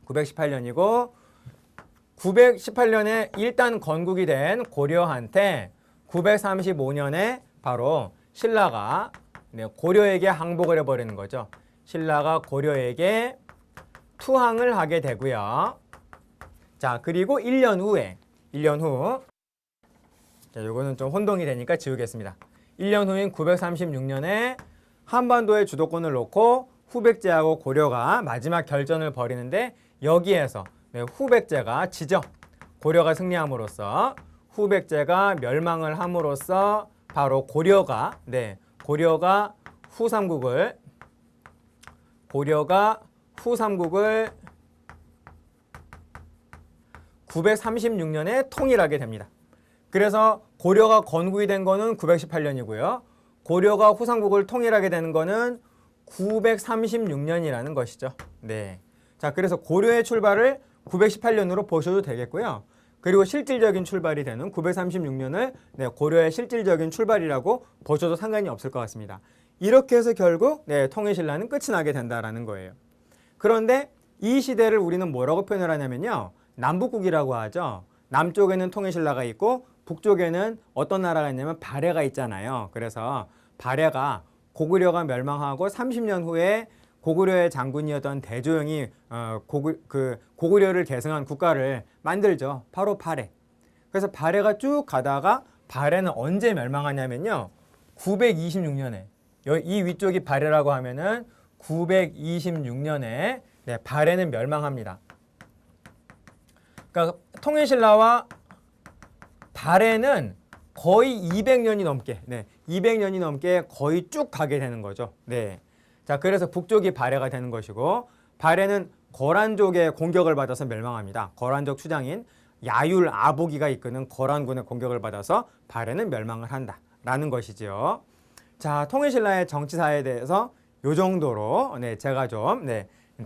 918년이고 918년에 일단 건국이 된 고려한테 935년에 바로 신라가 고려에게 항복을 해버리는 거죠. 신라가 고려에게 투항을 하게 되고요. 자, 그리고 1년 후 자, 요거는 좀 혼동이 되니까 지우겠습니다. 1년 후인 936년에 한반도의 주도권을 놓고 후백제하고 고려가 마지막 결전을 벌이는데 여기에서 후백제가 지죠. 고려가 승리함으로써 후백제가 멸망을 함으로써 바로 고려가 후삼국을 936년에 통일하게 됩니다. 그래서 고려가 건국이 된 거는 918년이고요. 고려가 후삼국을 통일하게 되는 거는 936년이라는 것이죠. 자, 그래서 고려의 출발을 918년으로 보셔도 되겠고요. 그리고 실질적인 출발이 되는 936년을 고려의 실질적인 출발이라고 보셔도 상관이 없을 것 같습니다. 이렇게 해서 결국 통일신라는 끝이 나게 된다라는 거예요. 그런데 이 시대를 우리는 뭐라고 표현을 하냐면요. 남북국이라고 하죠. 남쪽에는 통일신라가 있고 북쪽에는 어떤 나라가 있냐면 발해가 있잖아요. 그래서 발해가 고구려가 멸망하고 30년 후에 고구려의 장군이었던 대조영이 고구려를 계승한 국가를 만들죠. 바로 발해. 그래서 발해가 쭉 가다가 발해는 언제 멸망하냐면요. 926년에 이 위쪽이 발해라고 하면은 926년에 발해는 멸망합니다. 그러니까 통일신라와 발해는 거의 200년이 넘게 거의 쭉 가게 되는 거죠. 자, 그래서 북쪽이 발해가 되는 것이고 발해는 거란족의 공격을 받아서 멸망합니다. 거란족 수장인 야율 아보기가 이끄는 거란군의 공격을 받아서 발해는 멸망을 한다라는 것이죠. 자, 통일신라의 정치사에 대해서 이 정도로 제가 좀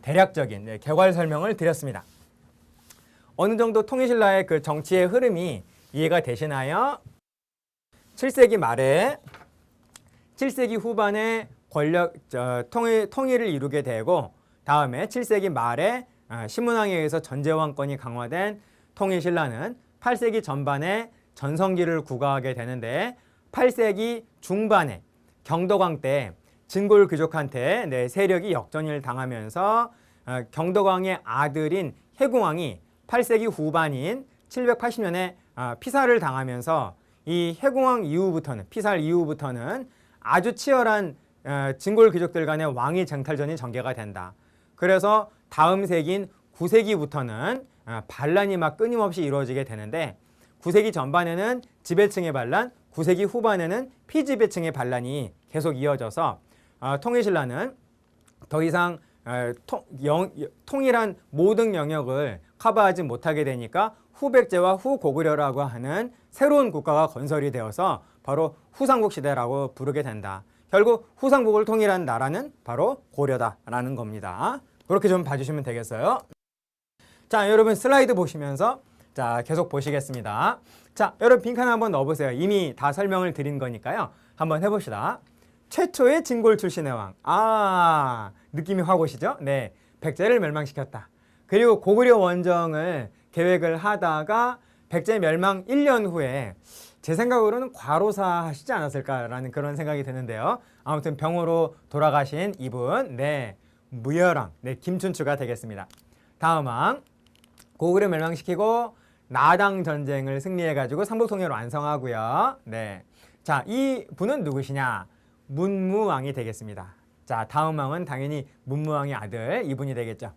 대략적인 개괄 설명을 드렸습니다. 어느 정도 통일신라의 그 정치의 흐름이 이해가 되시나요? 7세기 말에 7세기 후반에 통일을 이루게 되고 다음에 7세기 말에 신문왕에 의해서 전제왕권이 강화된 통일신라는 8세기 전반에 전성기를 구가하게 되는데 8세기 중반에 경덕왕 때 진골 귀족한테 세력이 역전을 당하면서 경덕왕의 아들인 해궁왕이 8세기 후반인 780년에 피살을 당하면서 이 해궁왕 이후부터는 피살 이후부터는 아주 치열한 진골 귀족들 간의 왕위 쟁탈전이 전개가 된다. 그래서 다음 세기인 9세기부터는 반란이 막 끊임없이 이루어지게 되는데 9세기 전반에는 지배층의 반란, 9세기 후반에는 피지배층의 반란이 계속 이어져서 통일신라는 더 이상 통일한 모든 영역을 커버하지 못하게 되니까 후백제와 후고구려라고 하는 새로운 국가가 건설이 되어서 바로 후삼국 시대라고 부르게 된다. 결국 후삼국을 통일한 나라는 바로 고려다라는 겁니다. 그렇게 좀 봐주시면 되겠어요. 자, 여러분 슬라이드 보시면서 자, 계속 보시겠습니다. 자, 여러분 빈칸 한번 넣어보세요. 이미 다 설명을 드린 거니까요. 한번 해봅시다. 최초의 진골 출신의 왕. 아, 느낌이 확 오시죠? 네, 백제를 멸망시켰다. 그리고 고구려 원정을 계획을 하다가 백제 멸망 1년 후에 제 생각으로는 과로사 하시지 않았을까라는 그런 생각이 드는데요. 아무튼 병으로 돌아가신 이분, 네, 무열왕, 네, 김춘추가 되겠습니다. 다음 왕, 고구려 멸망시키고 나당 전쟁을 승리해가지고 삼국통일을 완성하고요. 네, 자, 이 분은 누구시냐? 문무왕이 되겠습니다. 자, 다음 왕은 당연히 문무왕의 아들 이분이 되겠죠.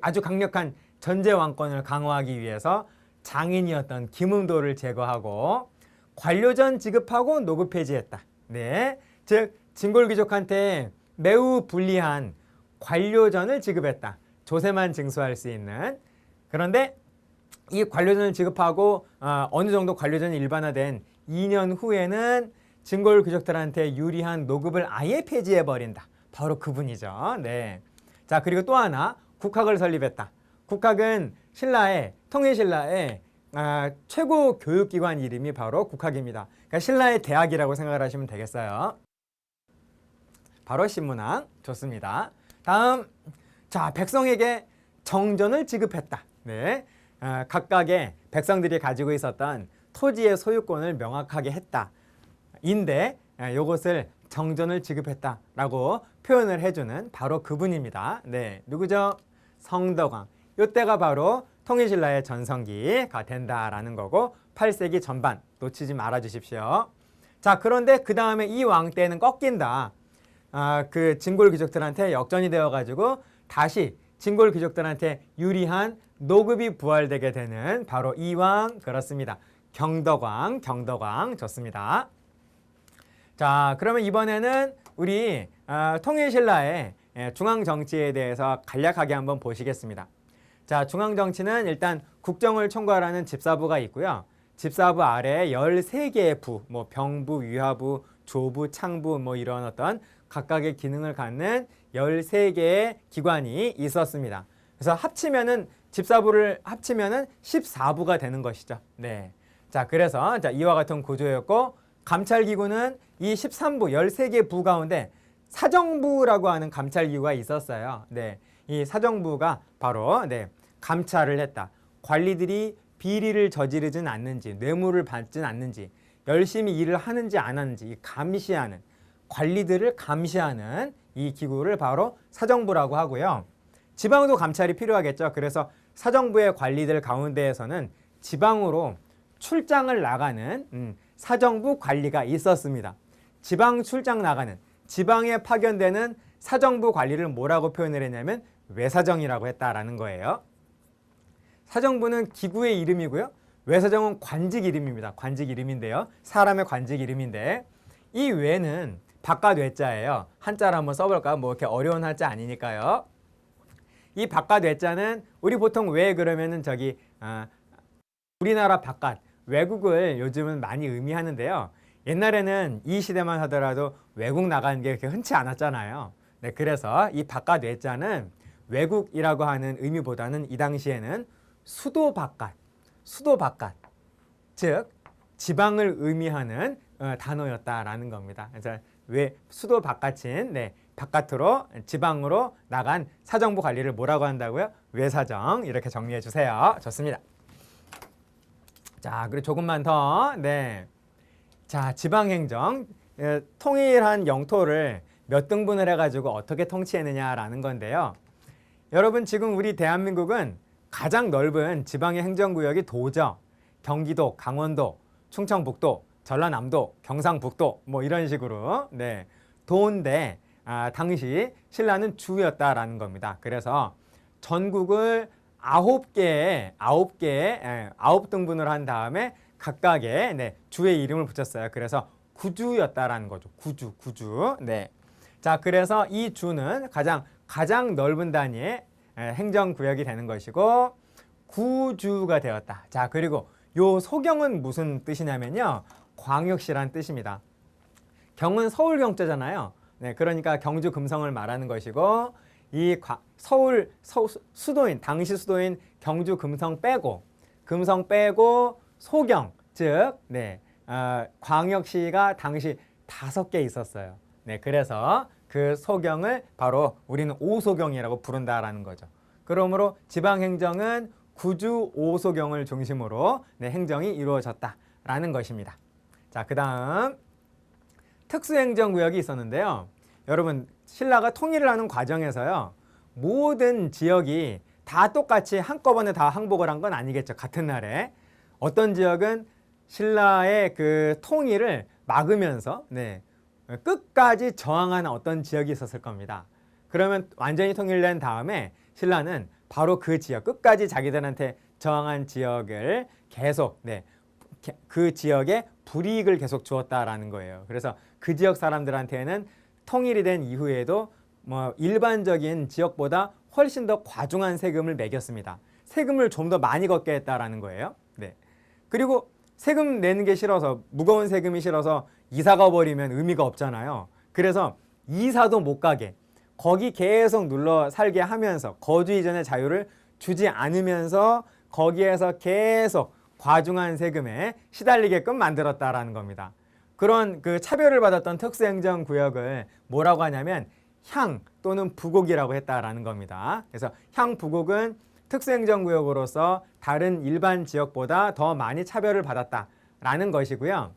아주 강력한 전제 왕권을 강화하기 위해서 장인이었던 김응도를 제거하고 관료전 지급하고 노급 폐지했다. 네, 즉 진골귀족한테 매우 불리한 관료전을 지급했다. 조세만 징수할 수 있는. 그런데 이 관료전을 지급하고 어느 정도 관료전이 일반화된 2년 후에는 진골귀족들한테 유리한 노급을 아예 폐지해버린다. 바로 그분이죠. 네. 자, 그리고 또 하나 국학을 설립했다. 국학은 신라의 통일신라의 최고 교육기관 이름이 바로 국학입니다. 그러니까 신라의 대학이라고 생각을 하시면 되겠어요. 바로 신문왕. 좋습니다. 다음, 자, 백성에게 정전을 지급했다. 네, 각각의 백성들이 가지고 있었던 토지의 소유권을 명확하게 했다. 인데 이것을 정전을 지급했다라고 표현을 해주는 바로 그분입니다. 네, 누구죠? 성덕왕. 이때가 바로 통일신라의 전성기가 된다라는 거고 8세기 전반 놓치지 말아 주십시오. 자, 그런데 그 다음에 이 왕 때는 꺾인다. 그 진골귀족들한테 역전이 되어가지고 다시 진골귀족들한테 유리한 노급이 부활되게 되는 바로 이 왕. 그렇습니다. 경덕왕. 경덕왕. 좋습니다. 자, 그러면 이번에는 우리 통일신라의 중앙정치에 대해서 간략하게 한번 보시겠습니다. 자, 중앙정치는 일단 국정을 총괄하는 집사부가 있고요. 집사부 아래에 13개의 부, 뭐 병부, 위화부, 조부, 창부 뭐 이런 어떤 각각의 기능을 갖는 13개의 기관이 있었습니다. 그래서 합치면은 집사부를 합치면은 14부가 되는 것이죠. 네. 자, 그래서 자, 이와 같은 구조였고 감찰기구는 이 13부 13개 부 가운데 사정부라고 하는 감찰기구가 있었어요. 네. 이 사정부가 바로 네, 감찰을 했다. 관리들이 비리를 저지르진 않는지, 뇌물을 받진 않는지, 열심히 일을 하는지 안 하는지 감시하는, 관리들을 감시하는 이 기구를 바로 사정부라고 하고요. 지방도 감찰이 필요하겠죠. 그래서 사정부의 관리들 가운데에서는 지방으로 출장을 나가는 사정부 관리가 있었습니다. 지방 출장 나가는, 지방에 파견되는 사정부 관리를 뭐라고 표현을 했냐면 외사정이라고 했다라는 거예요. 사정부는 기구의 이름이고요. 외사정은 관직 이름입니다. 관직 이름인데요. 사람의 관직 이름인데 이 외는 바깥 외자예요. 한자를 한번 써볼까요? 뭐 이렇게 어려운 한자 아니니까요. 이 바깥 외자는 우리 보통 외 그러면은 저기 우리나라 바깥, 외국을 요즘은 많이 의미하는데요. 옛날에는 이 시대만 하더라도 외국 나가는 게 그렇게 흔치 않았잖아요. 네, 그래서 이 바깥 외자는 외국이라고 하는 의미보다는 이 당시에는 수도 바깥, 즉 지방을 의미하는 단어였다라는 겁니다. 그래서 왜 수도 바깥인 네, 바깥으로 지방으로 나간 사정부 관리를 뭐라고 한다고요? 외사정. 이렇게 정리해 주세요. 좋습니다. 자, 그리고 조금만 더. 네. 자, 지방행정. 통일한 영토를 몇 등분을 해가지고 어떻게 통치했느냐라는 건데요. 여러분, 지금 우리 대한민국은 가장 넓은 지방의 행정구역이 도죠. 경기도, 강원도, 충청북도, 전라남도, 경상북도 뭐 이런 식으로 네, 도인데 당시 신라는 주였다라는 겁니다. 그래서 전국을 9등분을 한 다음에 각각의 네, 주의 이름을 붙였어요. 그래서 구주였다라는 거죠. 구주. 네. 자, 그래서 이 주는 가장 넓은 단위의 행정구역이 되는 것이고 구주가 되었다. 자, 그리고 요 소경은 무슨 뜻이냐면요. 광역시란 뜻입니다. 경은 서울 경자잖아요. 네, 그러니까 경주 금성을 말하는 것이고 이 서울 수도인 당시 수도인 경주 금성 빼고 소경 즉 네, 광역시가 당시 5개 있었어요. 네, 그래서 그 소경을 바로 우리는 오소경이라고 부른다라는 거죠. 그러므로 지방행정은 구주 오소경을 중심으로 네, 행정이 이루어졌다라는 것입니다. 자, 그 다음 특수행정구역이 있었는데요. 여러분 신라가 통일을 하는 과정에서요. 모든 지역이 다 똑같이 한꺼번에 다 항복을 한 건 아니겠죠. 같은 날에. 어떤 지역은 신라의 그 통일을 막으면서 네, 끝까지 저항하는 어떤 지역이 있었을 겁니다. 그러면 완전히 통일된 다음에 신라는 바로 그 지역, 끝까지 자기들한테 저항한 지역을 계속 네, 그 지역에 불이익을 계속 주었다라는 거예요. 그래서 그 지역 사람들한테는 통일이 된 이후에도 뭐 일반적인 지역보다 훨씬 더 과중한 세금을 매겼습니다. 세금을 좀 더 많이 걷게 했다라는 거예요. 네. 그리고 세금 내는 게 싫어서 무거운 세금이 싫어서 이사 가버리면 의미가 없잖아요. 그래서 이사도 못 가게 거기 계속 눌러 살게 하면서 거주 이전의 자유를 주지 않으면서 거기에서 계속 과중한 세금에 시달리게끔 만들었다라는 겁니다. 그런 그 차별을 받았던 특수행정구역을 뭐라고 하냐면 향 또는 부곡이라고 했다라는 겁니다. 그래서 향 부곡은 특수행정구역으로서 다른 일반 지역보다 더 많이 차별을 받았다라는 것이고요.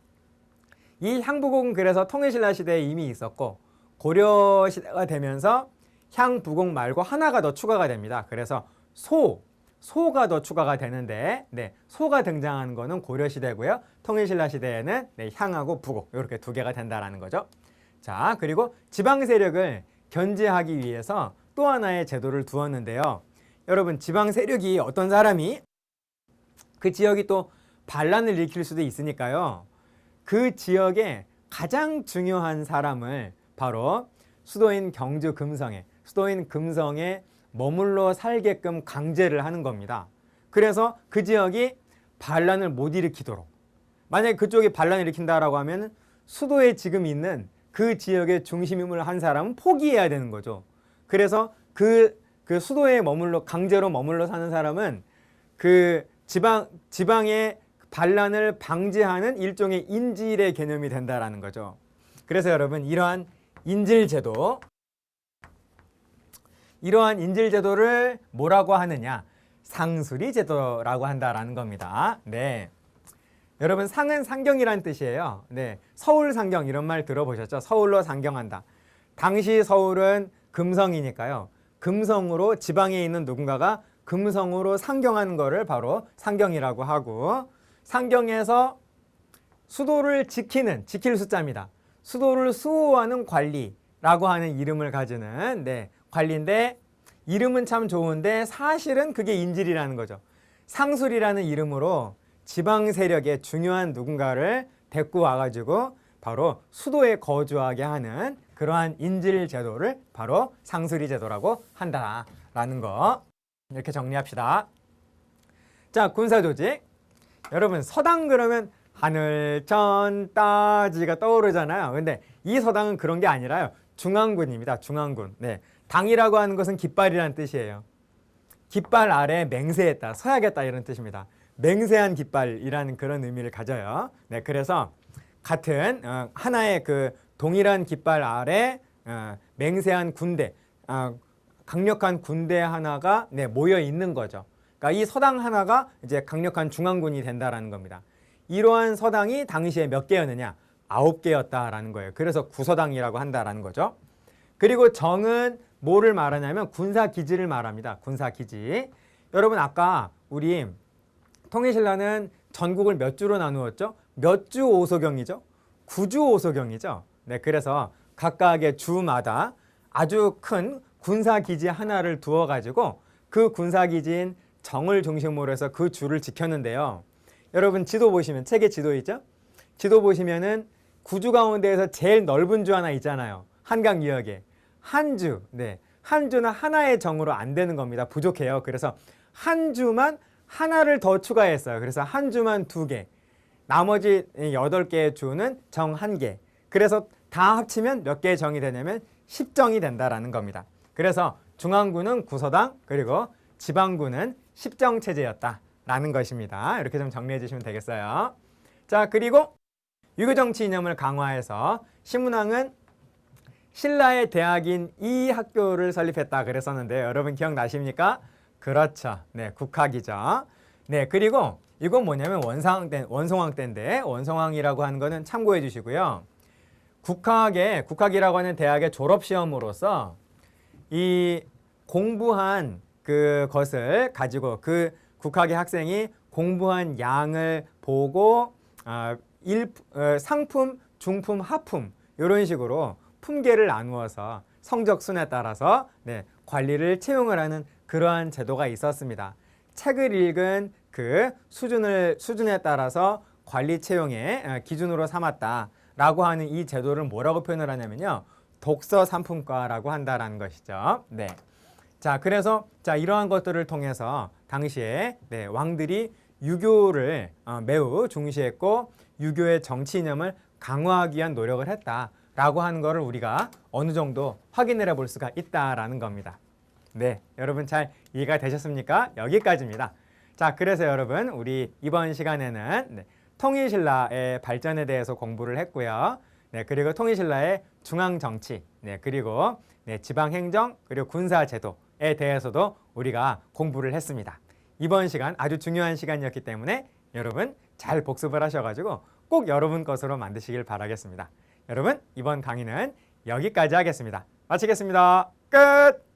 이 향부곡은 그래서 통일신라 시대에 이미 있었고 고려 시대가 되면서 향부곡 말고 하나가 더 추가가 됩니다. 그래서 소가 더 추가가 되는데 네, 소가 등장하는 거는 고려 시대고요. 통일신라 시대에는 네, 향하고 부곡 이렇게 두 개가 된다라는 거죠. 자, 그리고 지방 세력을 견제하기 위해서 또 하나의 제도를 두었는데요. 여러분 지방 세력이 어떤 사람이 그 지역이 또 반란을 일으킬 수도 있으니까요. 그 지역에 가장 중요한 사람을 바로 수도인 경주 금성에 머물러 살게끔 강제를 하는 겁니다. 그래서 그 지역이 반란을 못 일으키도록 만약에 그쪽이 반란을 일으킨다라고 하면 수도에 지금 있는 그 지역의 중심임을 한 사람은 포기해야 되는 거죠. 그래서 그 수도에 강제로 머물러 사는 사람은 그 지방의 반란을 방지하는 일종의 인질의 개념이 된다라는 거죠. 그래서 여러분 이러한 인질제도를 뭐라고 하느냐? 상수리 제도라고 한다라는 겁니다. 네. 여러분 상은 상경이라는 뜻이에요. 네. 서울 상경 이런 말 들어보셨죠? 서울로 상경한다. 당시 서울은 금성이니까요. 금성으로 지방에 있는 누군가가 금성으로 상경하는 거를 바로 상경이라고 하고 상경에서 수도를 지킬 숫자입니다. 수도를 수호하는 관리라고 하는 이름을 가지는 네, 관리인데 이름은 참 좋은데 사실은 그게 인질이라는 거죠. 상술이라는 이름으로 지방 세력의 중요한 누군가를 데리고 와가지고 바로 수도에 거주하게 하는 그러한 인질 제도를 바로 상수리 제도라고 한다라는 거 이렇게 정리합시다. 자, 군사조직. 여러분 서당 그러면 하늘 천 따지가 떠오르잖아요. 근데 이 서당은 그런 게 아니라요. 중앙군입니다. 중앙군. 네. 당이라고 하는 것은 깃발이라는 뜻이에요. 깃발 아래 맹세했다, 서야겠다 이런 뜻입니다. 맹세한 깃발이라는 그런 의미를 가져요. 네, 그래서 같은 하나의 그 동일한 깃발 아래 맹세한 군대, 강력한 군대 하나가 네, 모여 있는 거죠. 그러니까 이 서당 하나가 이제 강력한 중앙군이 된다라는 겁니다. 이러한 서당이 당시에 몇 개였느냐? 9개였다라는 거예요. 그래서 구서당이라고 한다라는 거죠. 그리고 정은 뭐를 말하냐면 군사기지를 말합니다. 군사기지. 여러분 아까 우리 통일신라는 전국을 몇 주로 나누었죠? 몇 주 오소경이죠? 9주 오소경이죠. 네, 그래서 각각의 주마다 아주 큰 군사기지 하나를 두어가지고 그 군사기지인 정을 중심으로 해서 그 주를 지켰는데요. 여러분 지도 보시면 책에 지도 있죠? 지도 보시면은 9주 가운데에서 제일 넓은 주 하나 있잖아요. 한강 유역에. 한주. 네. 한 주는 하나의 정으로 안 되는 겁니다. 부족해요. 그래서 한 주만 하나를 더 추가했어요. 그래서 한 주만 2개. 나머지 8개의 주는 정 1개. 그래서 다 합치면 몇 개의 정이 되냐면 10정이 된다라는 겁니다. 그래서 중앙구는 구서당 그리고 지방구는 10정 체제였다라는 것입니다. 이렇게 좀 정리해 주시면 되겠어요. 자, 그리고 유교 정치 이념을 강화해서 신문왕은 신라의 대학인 이 학교를 설립했다 그랬었는데 여러분 기억나십니까? 그렇죠. 네, 국학이죠. 네, 그리고 이건 뭐냐면 원성왕 때인데 원성왕이라고 하는 거는 참고해 주시고요. 국학이라고 하는 대학의 졸업 시험으로서 이 공부한 그것을 가지고 그 국학의 학생이 공부한 양을 보고 상품, 중품, 하품 이런 식으로 품계를 나누어서 성적 순에 따라서 네, 관리를 채용을 하는 그러한 제도가 있었습니다. 책을 읽은 그 수준에 따라서 관리 채용의 기준으로 삼았다라고 하는 이 제도를 뭐라고 표현을 하냐면요. 독서 상품과라고 한다라는 것이죠. 네. 자, 그래서 이러한 것들을 통해서 당시에 네, 왕들이 유교를 매우 중시했고 유교의 정치 이념을 강화하기 위한 노력을 했다라고 하는 것을 우리가 어느 정도 확인을 해볼 수가 있다라는 겁니다. 네, 여러분 잘 이해가 되셨습니까? 여기까지입니다. 자, 그래서 여러분 우리 이번 시간에는 네, 통일신라의 발전에 대해서 공부를 했고요. 네, 그리고 통일신라의 중앙정치, 네, 그리고 네, 지방행정, 그리고 군사제도에 대해서도 우리가 공부를 했습니다. 이번 시간 아주 중요한 시간이었기 때문에 여러분 잘 복습을 하셔가지고 꼭 여러분 것으로 만드시길 바라겠습니다. 여러분 이번 강의는 여기까지 하겠습니다. 마치겠습니다. 끝!